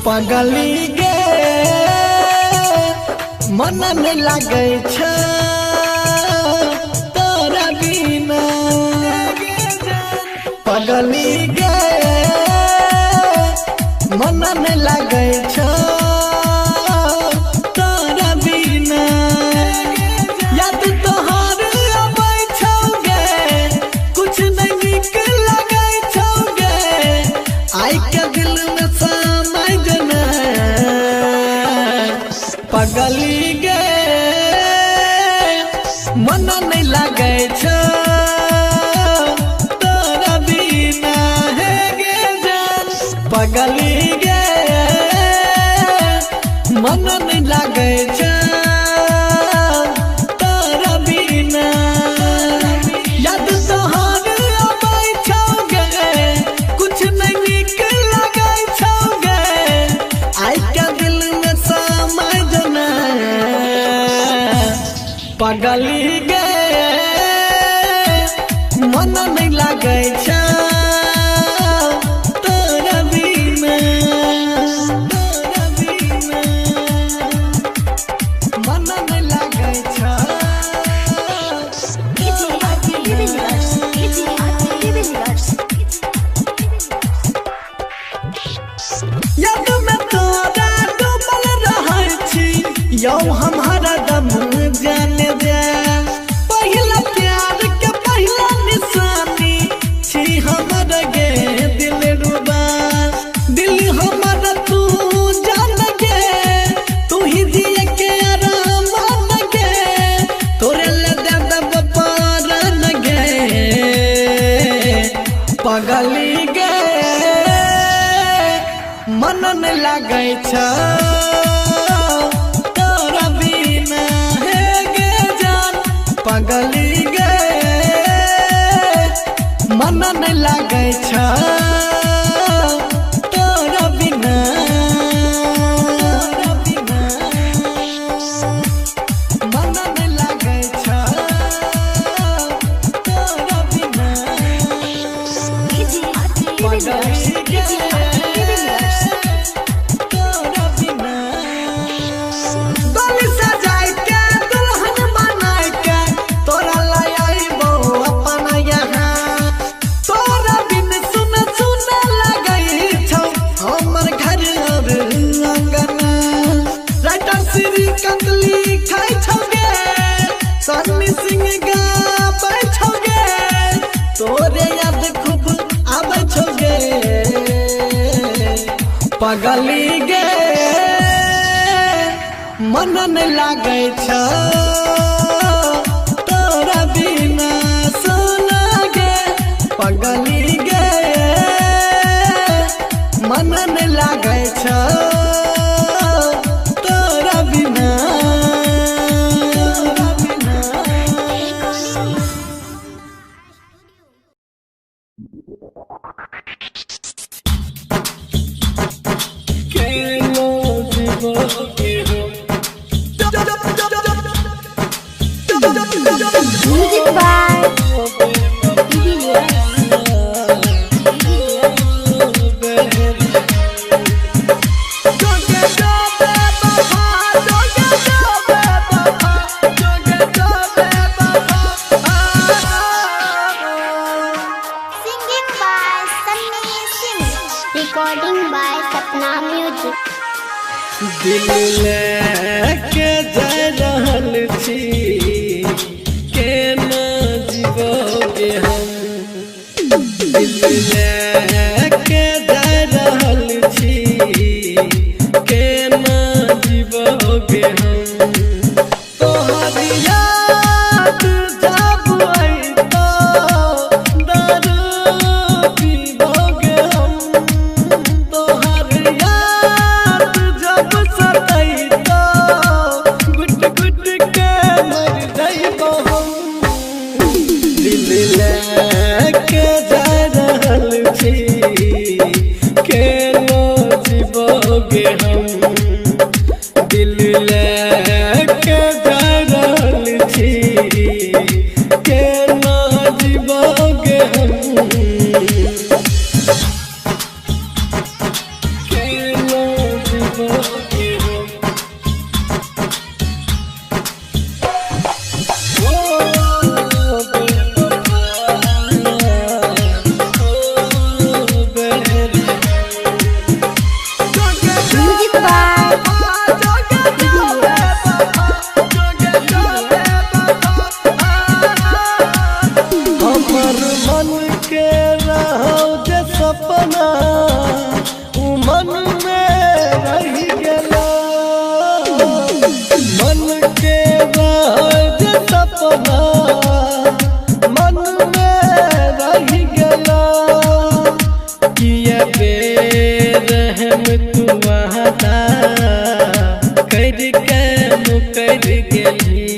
पगली गे मन नहीं लगे तोरा बिना पगली गे मन नहीं लगे तोरा बिना याद तोहार आबै छौगे कुछ नहीं निक लगे छौगे आई के दिल में समय जना पगली गे मन नहीं लगे तोरा बिना है गे जान पगली गे मन नहीं लगे तोरा बिना याद तोहार आबै छौगे कुछ नहीं निक लगे छौगे आई के दिल में समय जना पगली गे मन नहीं लगे तोरा बिना मन नहीं लगे याद में तोरा डूबल रहै छी यौ हम हरदम जाने जा पहला प्यार के पहला निशानी छी हमर गे दिल रुबा दिल हमर तू जान गे तू ही जिए के आराम गे तोरे ले दे दब पारन गे पगली गे मन नहीं लगे तोरा बिना है गे जान पगली गे मन नहीं लगे तोरा बिना मन नहीं लगे तोरा बिना पगली गे तोरे याद खूब आबै छौगे पगली गे मन नहीं लगे तोरा बिना सोना गे पगली गे मन नहीं लगे तोरा बिना Music by singing by Sunny Singh, recording by Sapna Music. दिल लेके जा रहल छी केना जीवोगे हम दिल लेके जा रहल छी केना जीवोगे हम तोहर याद जब अइतो दारू पीबोगे हम तोहर याद जब सतैतो गुट गुट के मर जाइबो हम दिल लेके जा रहल छी केना जीवोगे हम दिल लेके जा रहल छी केना जीवोगे हम केना सपना उ मन में रह गया, मन के राज सपना मन में रह गया। किया बेरहम तू वादा करके मुकर गेली,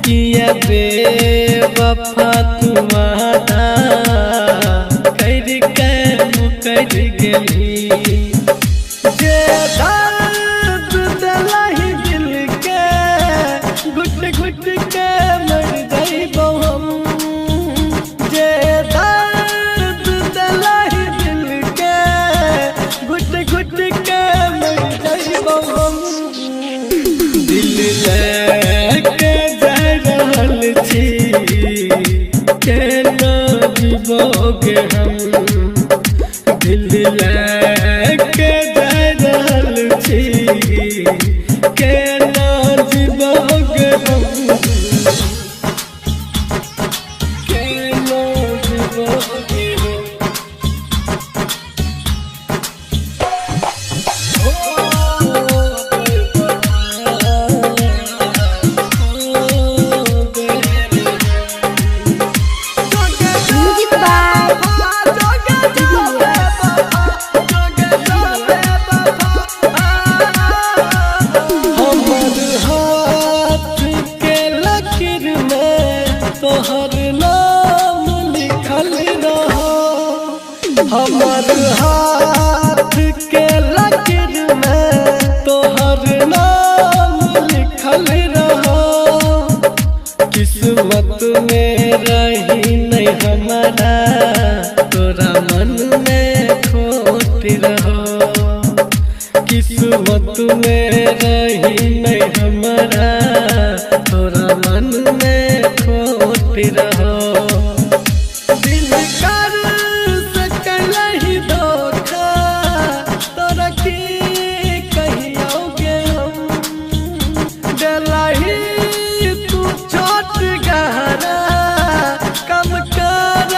किया बेवफा तू वादा करके मुकर गेली। जे दर्द दिलहि दिल के घुट घुट के मर जाइबो हम, जे दर्द दिलहि दिल के घुट घुट के मर जाइबो हम। दिल लेके जा रहल छी केना जीबोगे हम, दिल लेके जा रहल छी केना जीबोगे हम, केना जीबोगे हम। म्यूजिक बाय हमर हाथ के लकीर में तोहर नाम लिखल रहो, हमर हाथ के लकीर में तोहर नाम लिखल रहो। किस्मत में रही नहीं हमारा तोरा मन में खोट रहो, किस्मत में रही नहीं हमारा तोरा मन में खोट रहो। दिल कर सकलहि धोखा तोरा की कहियोगे हम, दिलहि तू छोट गहरा कम कर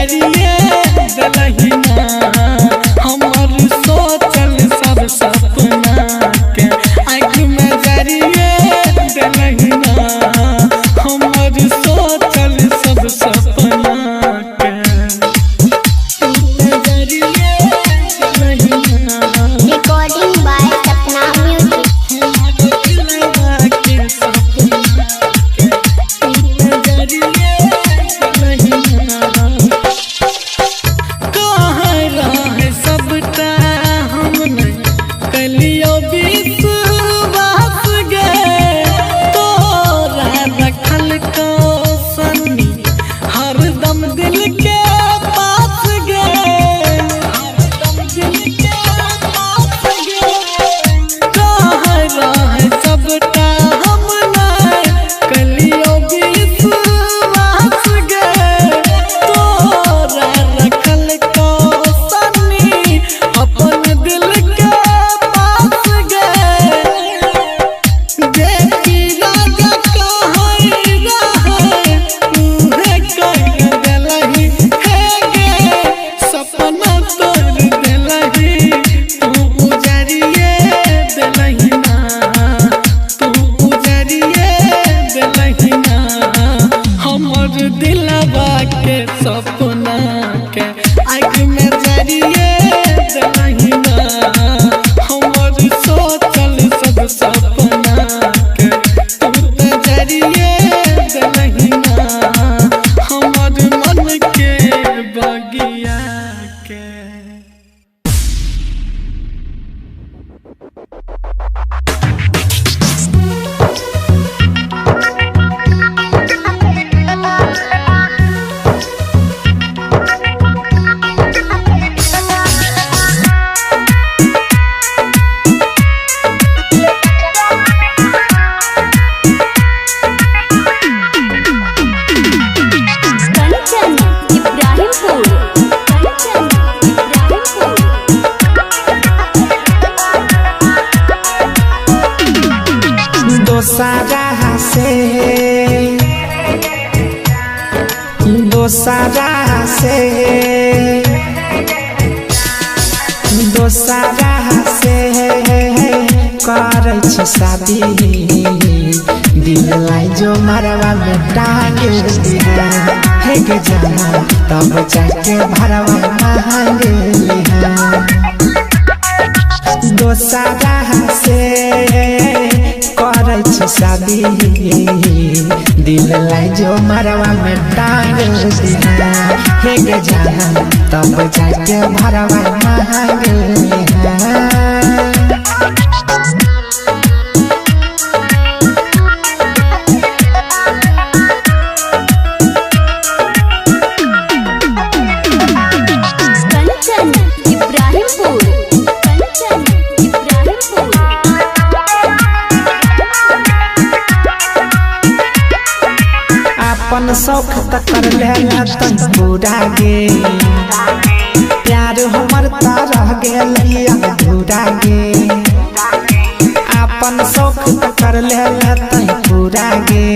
जरिए दलहिना हमर सोचल सब सपना के आँख में जरिए दलहिना हमर सोचल सब सपना के जरिए दलहिना Recording by Sapna Music. हरदम दिल के पास गए हरदम दिल के पास गए कहाँ रहे सबका हमने कलियो विश्वास गए तोरा रखल को सनी अपन दिल के पास गए देखी राजा कहाँ रहे मुझे कह दिलही है गे सपना तोड़ दिलही तू उजरिए दिलहिना तू उजरिए दिलहिना हमर दिलवा के सपना के आँख में जरिए दिलहिना हमर सोचल सब सपना के तू जरिए दिलहिना हमर मन के बगिया के Kanchan Ibrahimpur. Kanchan Ibrahimpur. दोसारा से दोसारा से दोसारा से करै छी शादी दिल लाई जो मरवा में टांग दिया हे गे जाना तब जाके भरवा मांग लिया दोसारा से करै छी शादी दिल लाई जो मरवा में टांग दिया हे गे जाना तब जाके भरवा मांग लिया Kanchan Ibrahimpur. Kanchan Ibrahimpur. अपन शौक तक कर लेला तन पूरा गे प्यार हमर रह गेल अधूरा गे अपन शौक तक कर लेला तन पूरा गे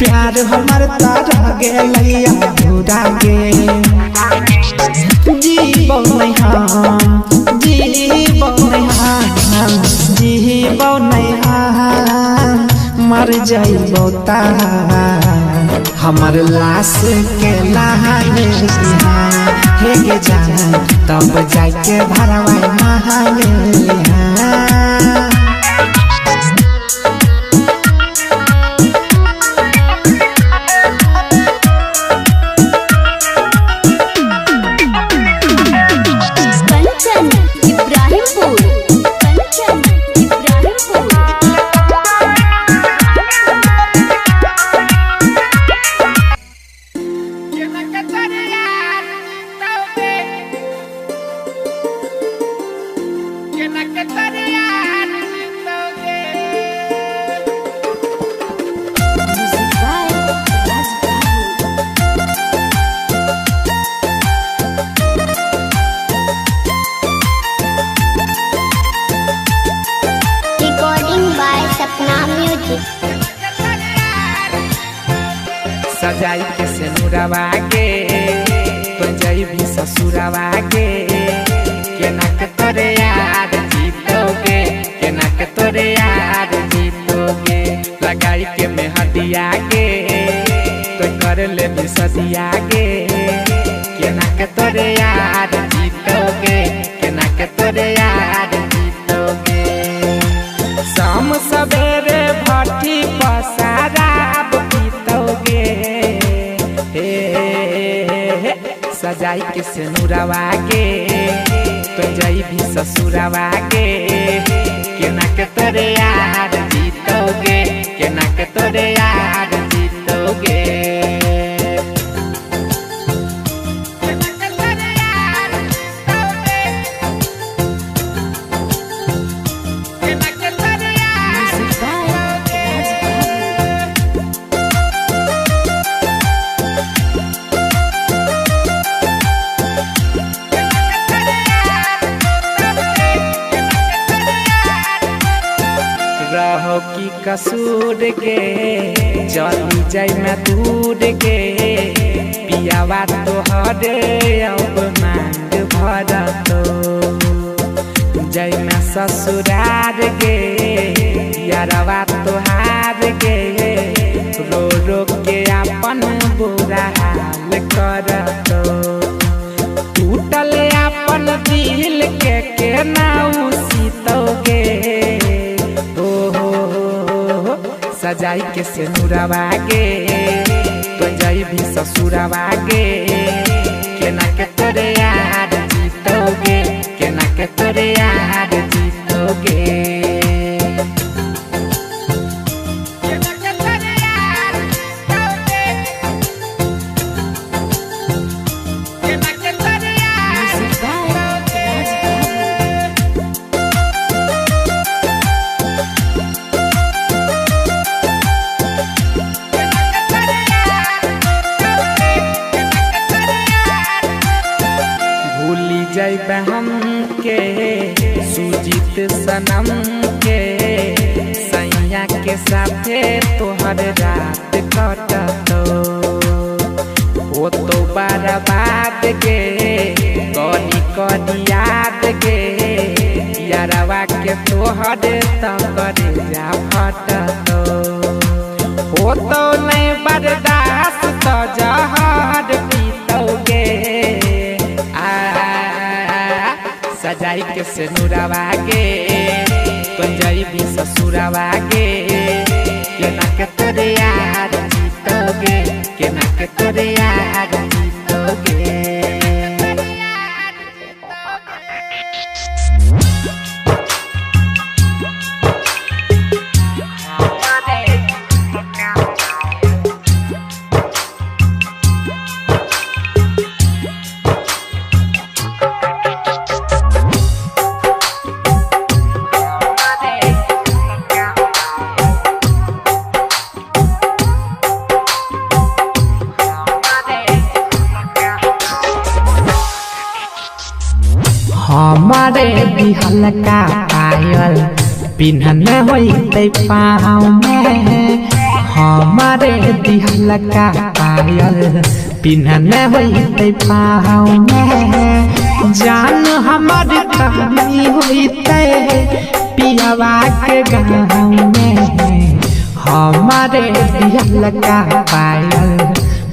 प्यार हमर रह गेल अधूरा गे जीबो नहीं हम जीबो नहीं हम जीबो नहीं हम मर जाइबो ता हमर लाश के लहाने हे गे जाना तब जाके भरवा मांग लिहा Kanchan Ibrahimpur. Kanchan Ibrahimpur. Music by Ras Babu. Recording by Sapna Music. सजाई के सिनुरवा के तो जैबी ससुरवा के केना के तोरे यार जीतोगे, केना के तोरे यार जीतोगे। लगाई के मेहदिया गे तो कर ले भी सदिया गे, केना के तोरे यार जीतोगे, केना के तोरे यार जीतोगे। शाम सवेरे भट्टी पर शराब पीतोगे, सजाई के सिनुरवा गे तो जैबी ससुरवा गे, केना के तोरे यार जीतोगे, केना के तोरे यार जीतोगे। रहो की कसूर गे जली जाय मैं दूर गे, पियावा तोहरे अब मांग भरतो। जय मैं ससुरार गे यारवा तोहार गे, रो रो के अपन बुरा हाल करतो। टूटल अपन दिल के केना सीतोगे, सजाई के सिनुरवा गे तो जैबी ससुरवा गे, केना के तोरे यार जीतोगे, केना के तोरे यार जीतोगे। जैब हम के सुजीत सनम के, सैया के साथे तोहर रात कटतो। ओ तो बर्बाद गे कनी कनी याद गे, यारवा के तोहर तकरे जा फटतो। ओ तो नहीं बर्दाश्त तो जहर पीतोगे, सजाई के सिनुरवा गे तो जैबी ससुरवा गे, केना के तोरे यार जीतोगे, केना के तोरे यार जीतोगे। हमारे बिहल का पायल पिन्हन होते पाँव में, हमारे बिहल का पायल पिन्हन होते पाँव में। जान हमार कहानी होते पियावा के गाँव में, हमारे बिहल का पायल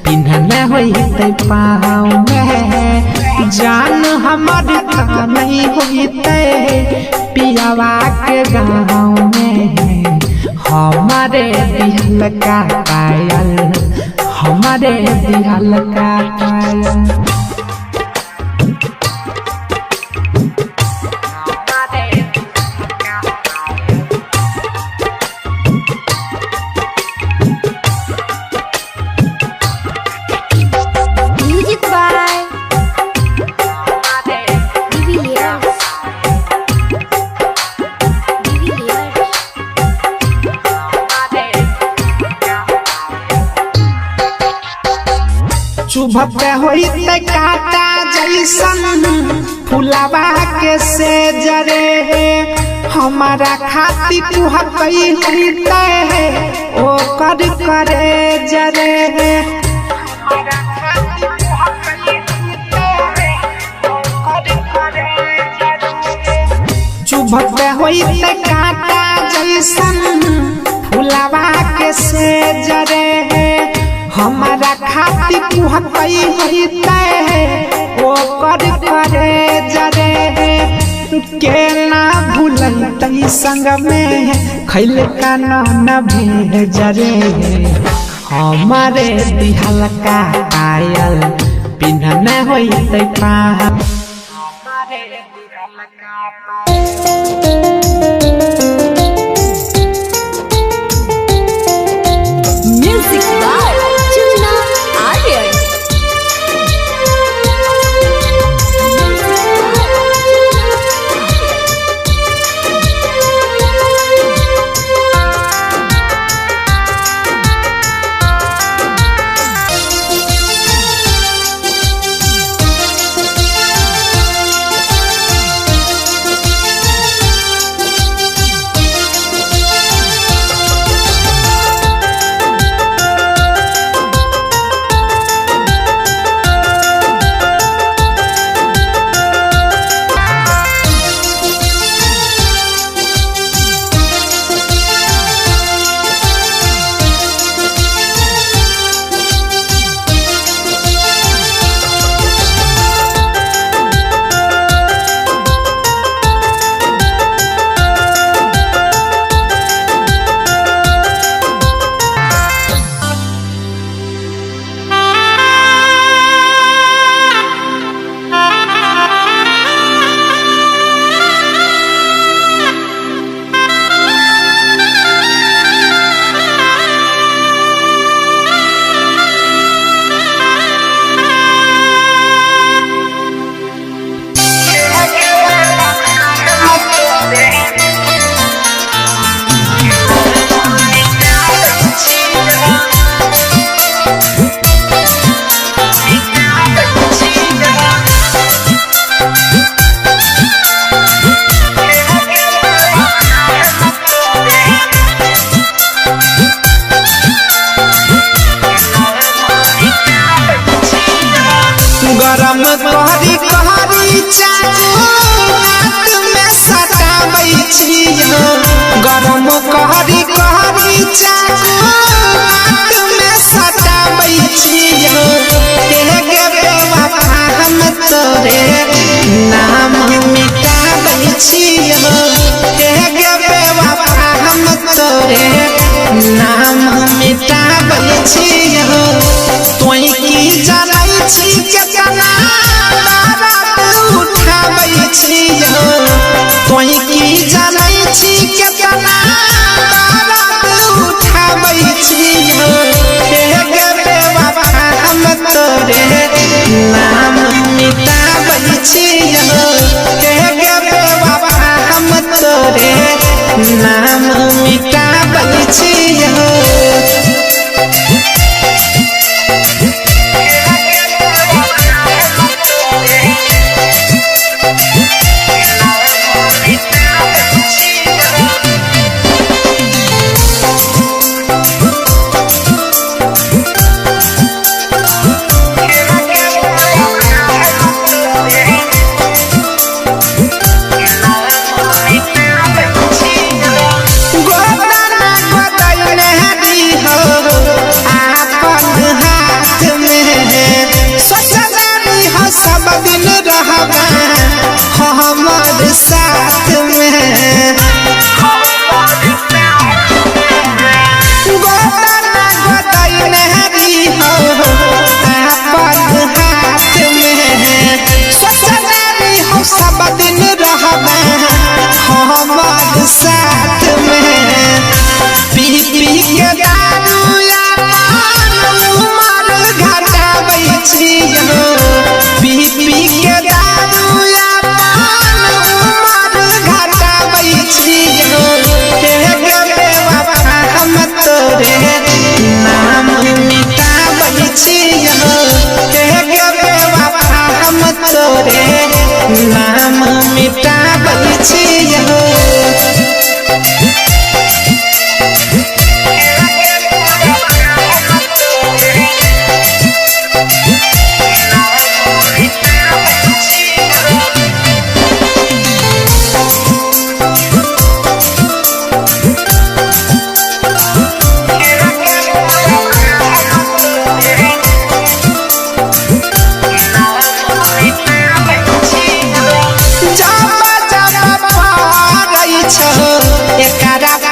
पिन्हन होते पाँव में। जान हमार नहीं होते पियावा के गाँव में, हमारे बिहल का पायल, हमारे बिहल का पायल। चुभते होते काटा जैसन फुलावा के से जरे, हमारा खाती कुहकई होते ओ कर करे जरे। चुमत होई ते काटा जैसन फुलावा के से जरे हमारा खाती कुहकई होई ते ओ कर करे जरे के ना भूलई तई संग में खैल का न भेज रे हमारे दिहल का आयल पिन्हने होई ते पा Music by Chuna Aryan. गरम कहरी कहरी चाकू नाक में सटाबै छियो गरम कहरी कहरी चाकू नाक में सटाबै छियो तेगे बेवफा हम तोरे नाम मिटाबै छियो तेगे बेवफा हम तोरे नाम मिटाबै छियो तोई की जानै छी केतना बारात उठाबै छियो तोई की जानै छी केतना बारात उठाबै छियो तेगे बेवफा हम तोरे नाम मिटाबै छियो तेगे बेवफा हम तोरे नाम मिटाबै छियो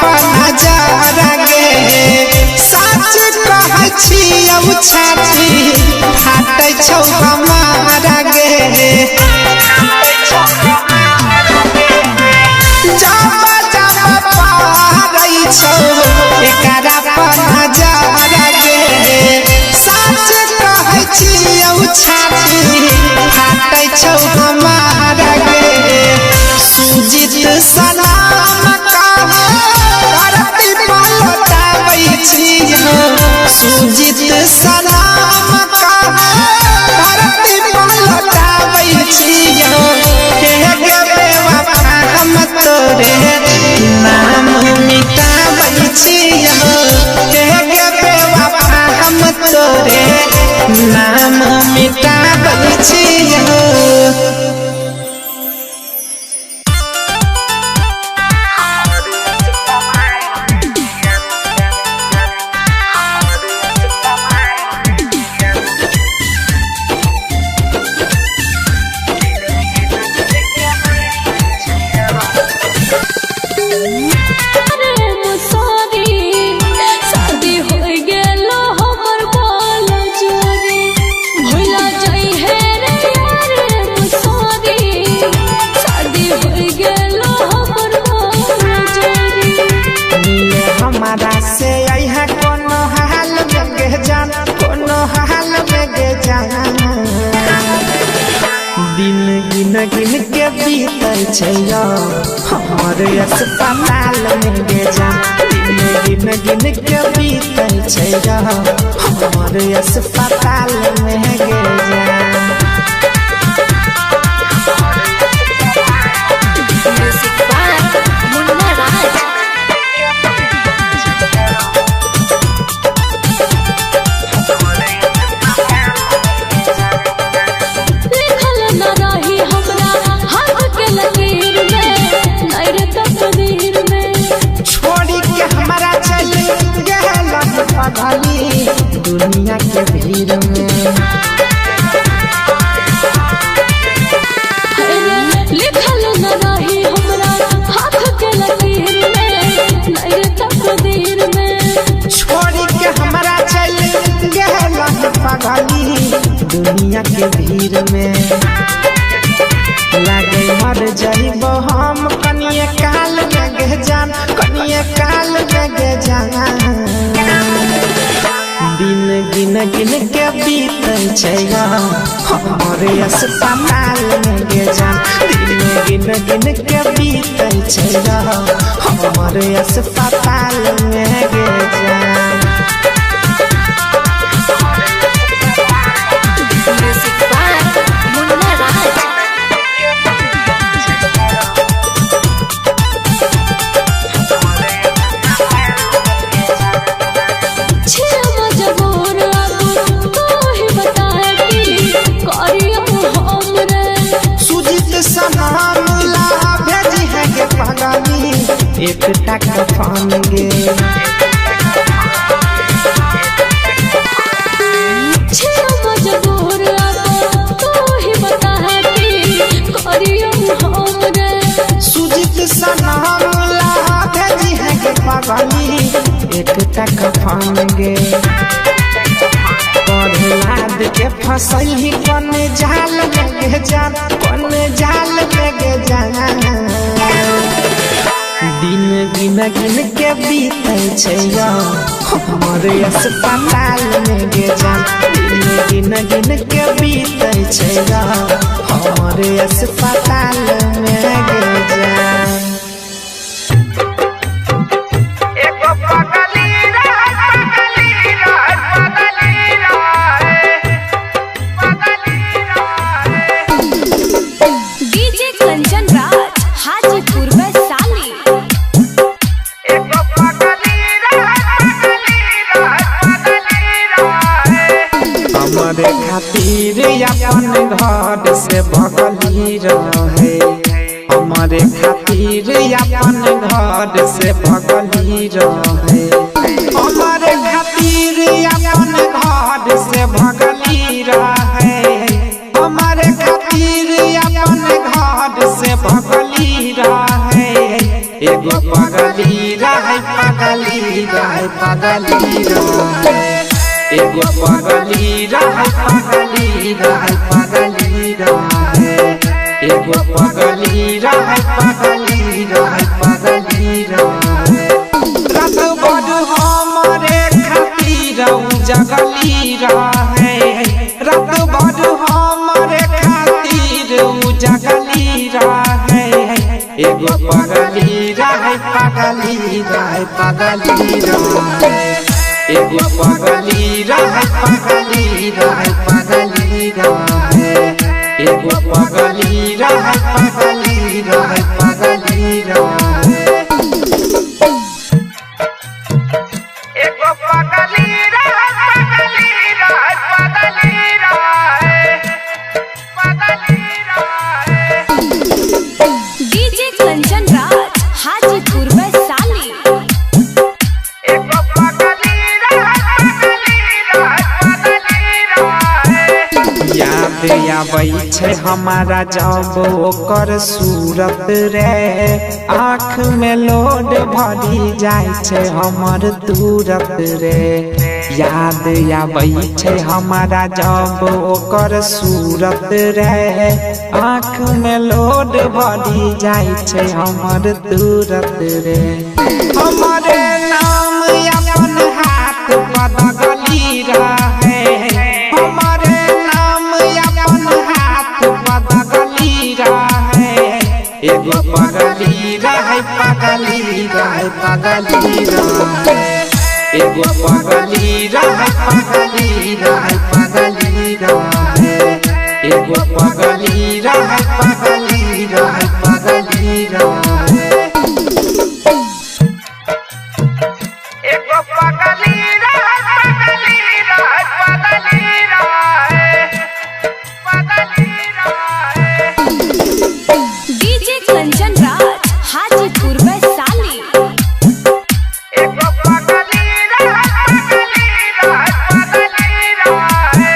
पर नजर गे सच कहै छियौ छाती फाटै छौ हमारा गे जब जब पारै छौ एकरा पर नजर गे सच कहै छियौ छाती फाटै छौ हमारा गे सुजीत सलाम करती पलटाबै छियौ सुजीत सलाम करती पलटाबै छियौ के गे बेवफा हम तोरे नाम मिटाबै छियौ के गे बेवफा हम तोरे नाम मिटाबै छियौ गिन के बीतल छै हमर अस्पताल में गे जान गिन गिन के बीतल छै हमर अस्पताल में गे जान दुनिया के भीड़ में लिखल न रही हमरा हाथ के लकीर में नैर तकदीर में छोड़ी के हमरा चल गेल पगली दुनिया के भीड़ में लागे मर जाइबो हम कनिए काल में गे जान कनिए काल में गे जान दिन गिन गिन के बीतल छै हमर अस्पताल में गे जान दिन गिन गिन के बीतल छै हमर अस्पताल में गे जान एक टक फान गे मजबूर तो ही बता सुजीत सनाम ला भेजी है के पगली एक टक फान गे लाद के फसल ही कौन जाल में गे जान कौन जाल में गे जान दिन गिन गिन के बीतल छै हमर अस्पताल में गे जान दिन गिन गिन के बीतल छै हमर अस्पताल में गे जान खातिर अपन घर से भगली रहे हमारे खातिर अपन घर से भगली रहे हमारे खातिर अपन घर से भगली रहे हमारे खातिर अपन घर से भगली रहे एगो पगली रहे पगली रहे पगली रहे एगो पगली रहे पगली रहे पगली रहे एगो पगली रहे पगली रहे पगली रहे रात भर हमरे खातिर जगली रहे रात भर हमरे खातिर जगली रहे एगो पगली रहे पगली रहे पगली रहे एगो पगली रहे पगली रहे पगली रहे एगो पगली रहे पगली रहे पगली रहे एगो पगली रहे पगली रहे पगली रहे पगली रहे डीजे कंचन राज हाजीपुर वैशाली। एगो पगली रहे पगली रहे पगली रहे याद आबै छै हमारा जब ओकर सूरत रे आँख में लोड भरी जाय छै हमर तुरत रे याद आबै छै हमारा जब ओकर सूरत रे आँख में लोड भरी जाय छै हमर तुरत रे हमरे नाम अपन हाथ बदगली रहे हमरे नाम अपन हाथ बदगली रहे एगो पगली रहे पगली रहे पगली रहे एगो पगली रहे पगली रहे पगली रहे एगो पगली रहे पगली रहे पगली रहे एगो पगली रहे पगली रहे पगली रहे पगली रहे डीजे कंचन राज हाजीपुर वैशाली। एगो पगली रहे पगली रहे पगली रहे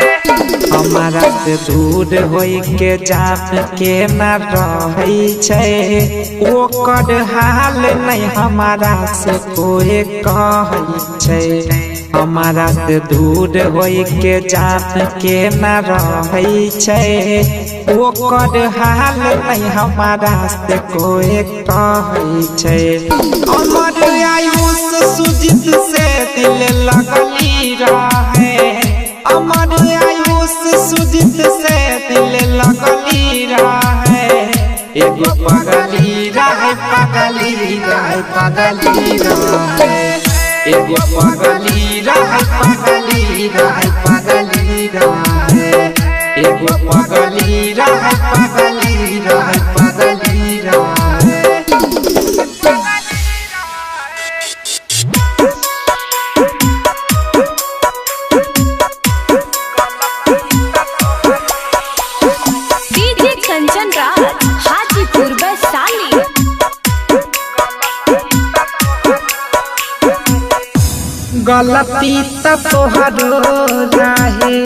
हमारा से दूर होई के जात के न रहै छै ओकर हाल नहीं हमारा से कोई कहै छै हमारा से दूर होई के जात के न रहै छै ओकर हाल नहीं हमारा से कोई कहै छै अमर आयुष सुजित से दिल लगली रहे अमर आयुष सुजित से दिल लगली रहे एगो पगली रहे पगली रहे पगली रहे एगो पगली रहे पगली रहे पगली रहे एगो पगली रहे पगली रहे पगली रहे डीजे कंचन राज हाजीपुर वैशाली। गलती त तोहरो रहे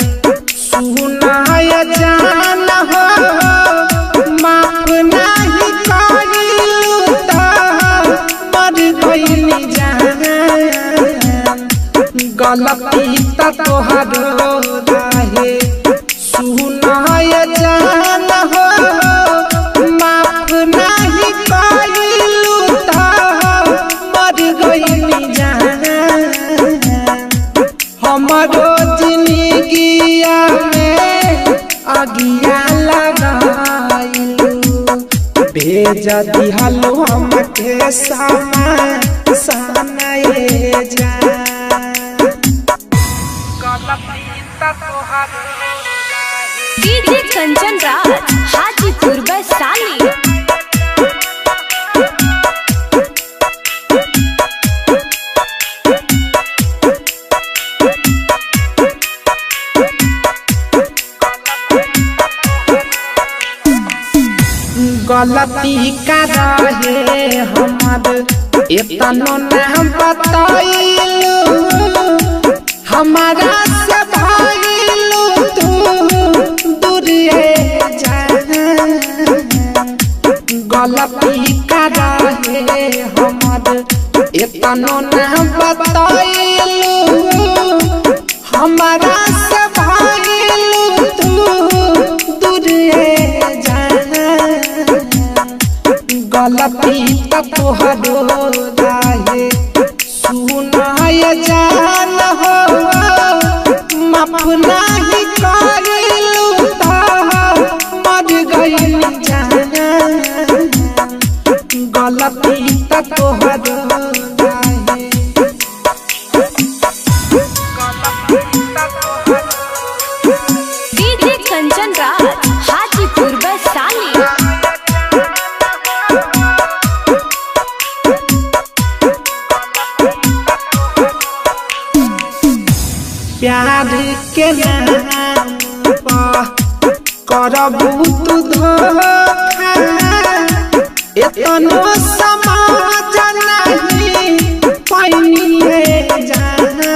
सुनाय जान हो माफ नहीं करिलू त मर गइली जान गलती त तोहरो रहे सुनाय जान हो माफ नहीं करिलू त मर गइली जान हमरो जिंदगिया में अगिया लगाइलू भेज दिहलो हमके समय सनाए जा डीजे कंचन राज हाजीपुर वैशाली। गलती का रहे हमर इतनो न बताइलू हमारा से भाइलू तू दूरिए जान गलती का रहे हमर इतनो ना बताइलू हमारा से भाइलू तू दूरे जाना गलती तो तोहरो रहे सुनाय जान हो माफ नहीं करिलू तो मर गइल जाना गलती तो तोहरो रहे डीजे कंचन राज हाजीपुर वैशाली। प्यार के नाम पर करबू तू धोखा एतनो समाज नहीं पैनिए जाना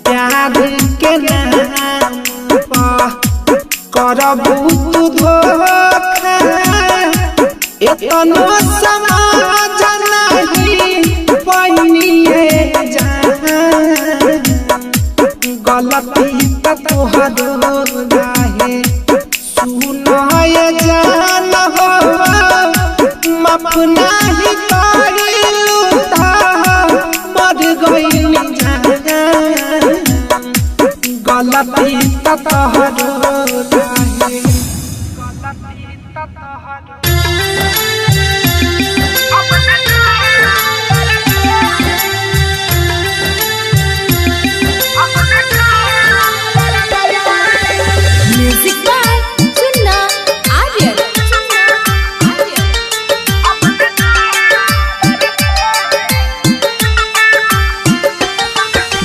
प्यार के नाम पर करबू तू धोखा एतनो समाज नहीं पैनिए जाना गलती तो तोहरो रहे सुनाय जान हो माफ नहीं करिलू तो मर गइल जाना गलती तो तोहरो रहे म्यूजिक बाय चुन्ना आर्यन।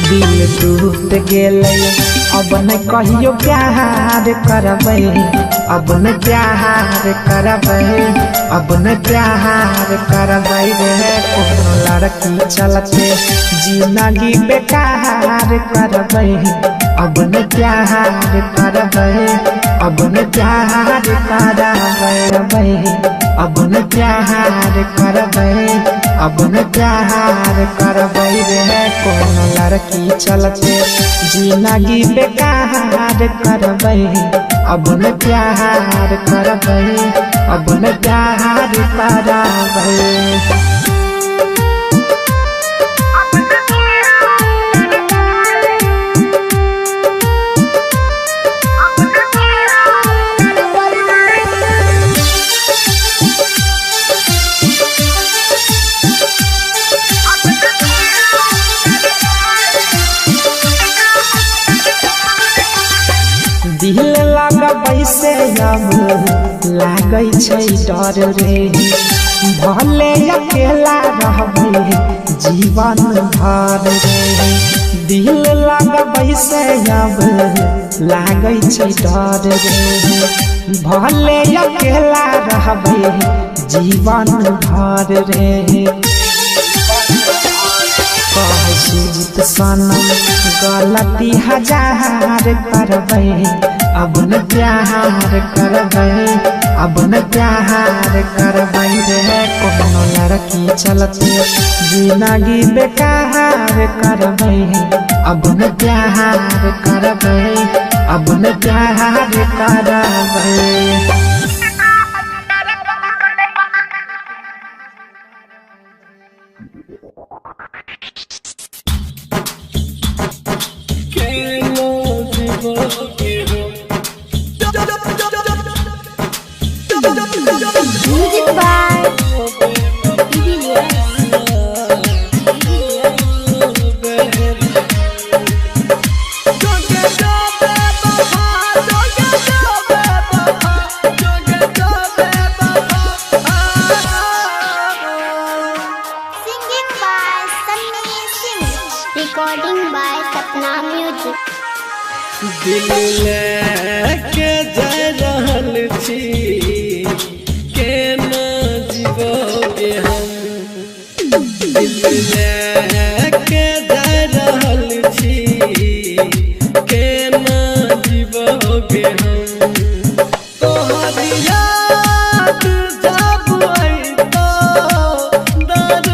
दिल टूट गेलै अब न कहियो प्यार करबै अब न प्यार करबै अब न प्यार करबै रे कोनो लड़की चलते जिंदगी बेकार करबै अब न प्यार करबै अब न प्यार करबै अब न प्यार करबै अब न प्यार करबै रे कोनो लड़की चलते जिंदगी बेकार करबै अब न प्यार करबै अब न प्यार करबै दिल लगबै से अब लागै छै डर रे भले अकेला रहबै जीवन भर रे दिल लगबै से अब लागै छै डर रे भले अकेला रहबै जीवन भर रे सुजित सनम गलती हजार करबै अब न प्यार करबै अब न प्यार करबै रे कोनो लड़की चलते जिंदगी बेकार करबै अब न प्यार करबै अब न प्यार करबै music by recording by Sapna music. दिल लेके जा रहल छी केना जीवोगे हम दिल लेके जा रहल छी केना जीवोगे हम तोहर याद जब आई तो दर्द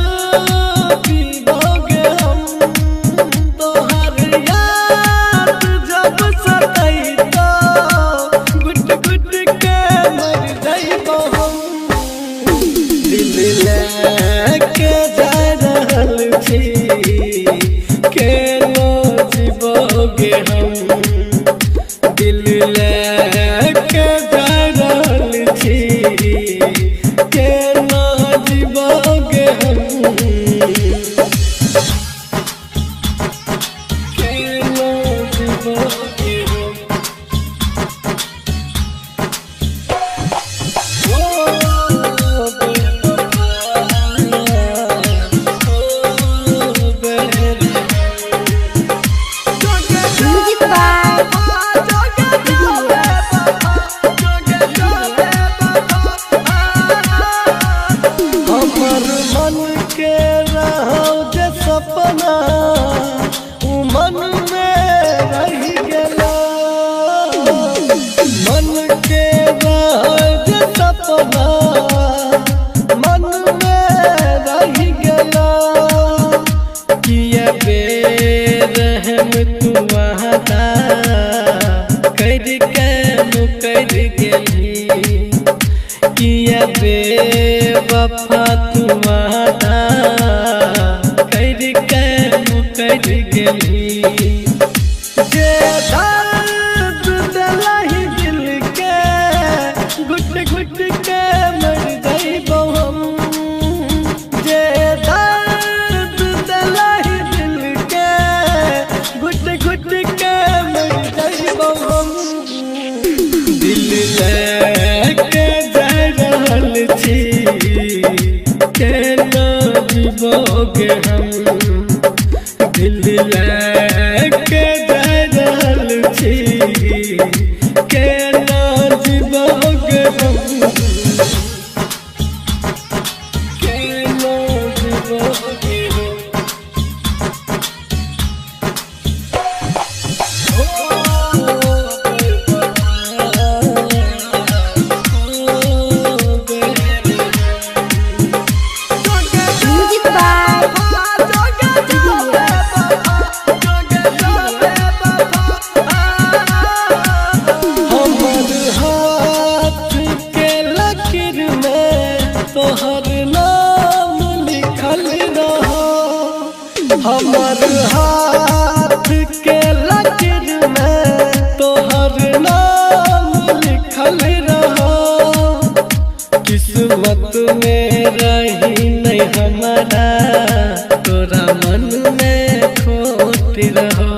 जे सपना उ मन में रह गेला मन के राज सपना मन में रह गेला किया बेरहम तू वादा करके मुकर गेली किया बेवफा तू वादा करके मुकर गेली जे दर्द दिलहि दिल के घुट घुट के मर जाइबो हम जे दर्द दिलहि दिल के घुट घुट के मर जाइबो हम दिल लेके जा रहल छी केना जीवोगे हम दिल लेके जा रहल छी केना जीवोगे हम केना जीवोगे म्यूजिक बाय हमर हाथ के लकीर में तोहर नाम लिखल रहो हमर हाथ के लकीर में तोहर नाम लिखल रहो किस्मत में रही नहीं हमारा तोरा मन में खोट रहो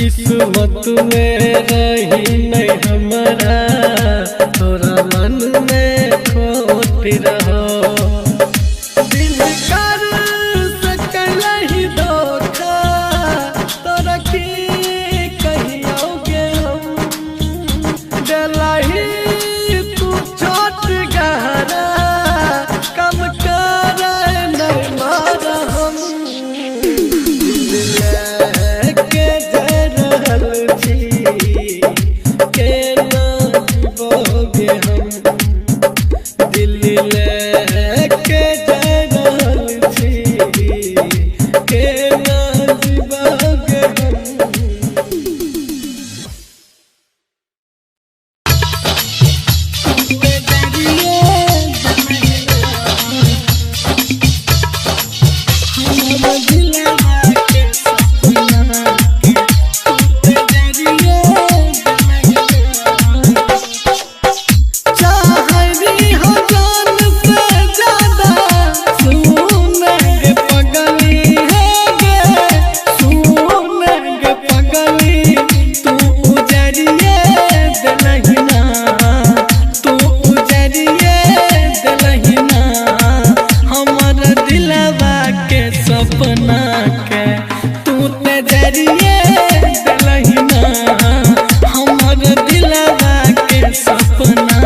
किस्मत में रही नहीं हमारा तोरा मन में खोट रहो दिल कर सकलहि धोखा तोरा की कहियोगे हम दिलहि तू चोट गहरा कम कर नहीं मारा हम दिल लेके जा रहल छी केना जीवोगे हम दिल लेके जा रहल छी केना जीवोगे चाहरी हो जान से ज्यादा सुनेंगे पगली है गे सुनेंगे पगली तू उजरिए दिलहिना तू उजरिए दिलहिना हमर दिलवा के सपना के तू तेजरिए दिलहिना हमर दिलवा के सपना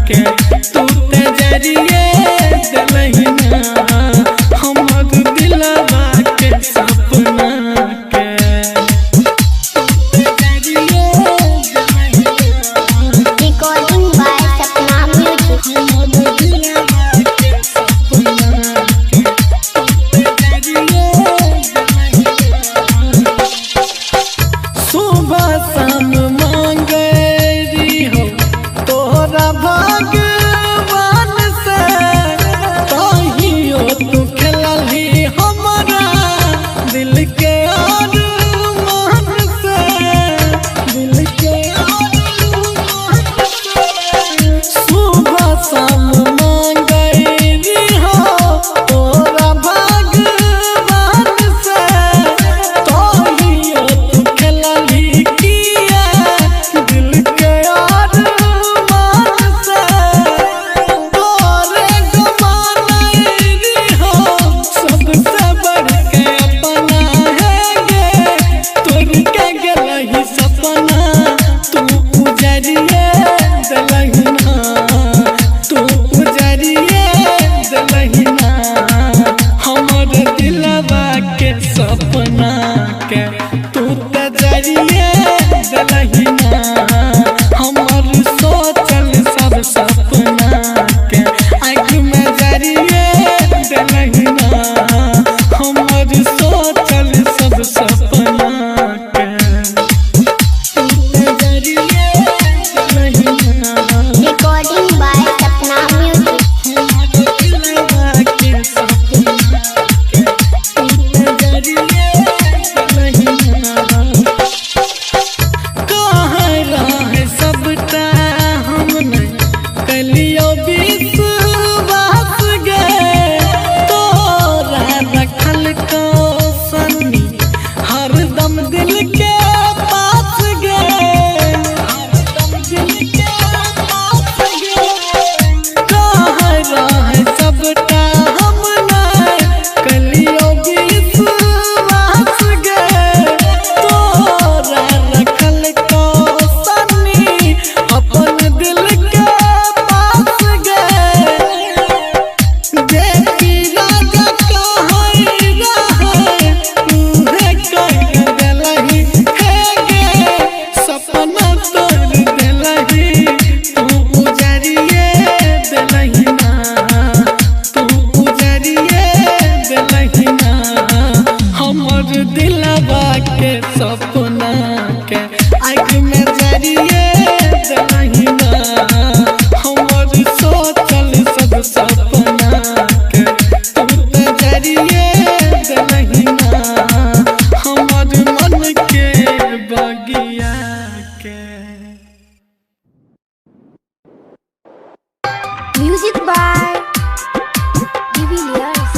के तू तेजरिए दिलहिना हमर दिलवा के सपना के तेजरिए दिलहिना Recording by Sapna Music. हमर दिलवा के सपना के तू तेजरिए दिलहिना सपना के आँख में जरिए नहीं ना हमर सोचल सब सपना के तू तो जरिए नहीं ना हमर मन के बगिया के। Music by de Villiers.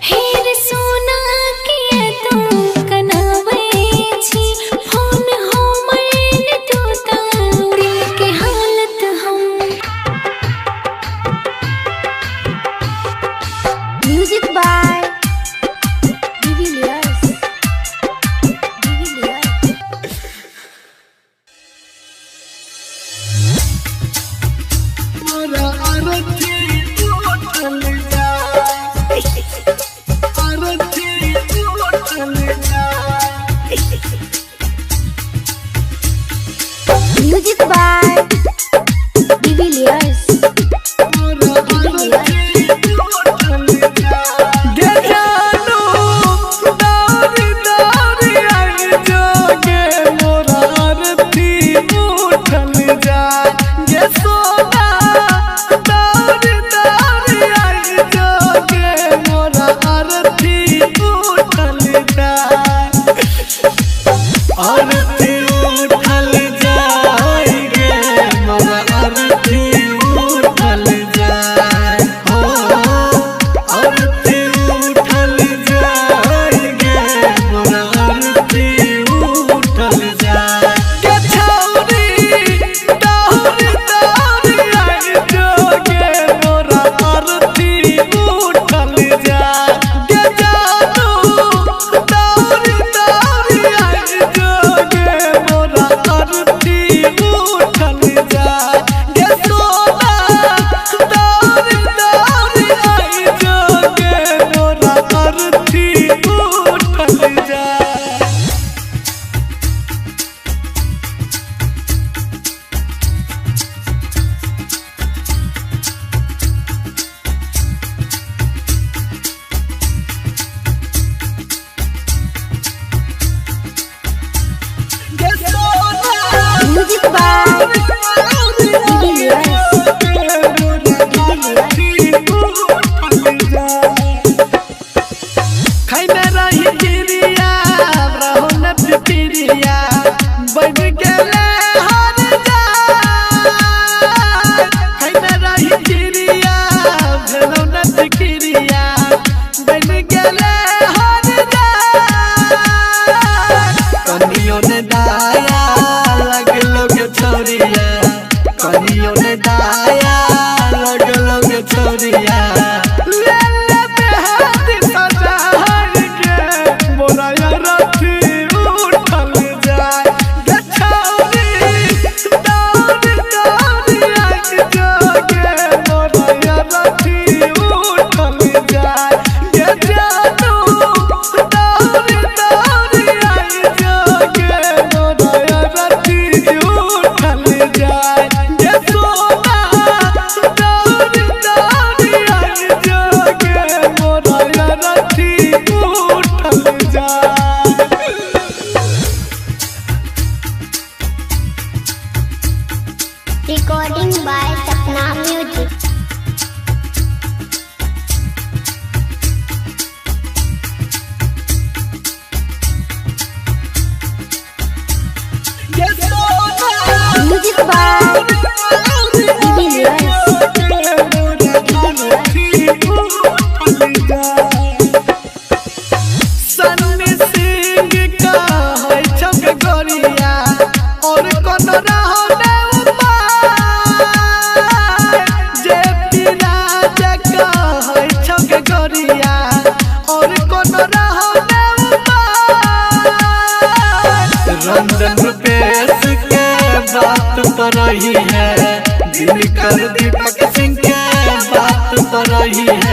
हेर सोना के तू कनावे छी फोन हो मैंने तू दिल के हालत हम। Music by Devilliers. मोरा आरती उठल जा आरती उठल जा। Music by Devilliers. Music by खैने रही गिरिया रहो न फिक्रिया बन गेले हर जा। खैने रही गिरिया भेलो न फिक्रिया बन गेले हर जा। कनियो ने दाया लगलो के छोरिया कनियो ने दाया लगलो के छोरिया। Recording by Sapna Music. Music by de Villiers. Sunny Singh का है छक गोरिया और कोन रहने जे पिराज का है छक गोरिया और कोन रहने रंजन रुपेश के बात पर रही है दिनकर दीपक सिंह के बात पर रही है।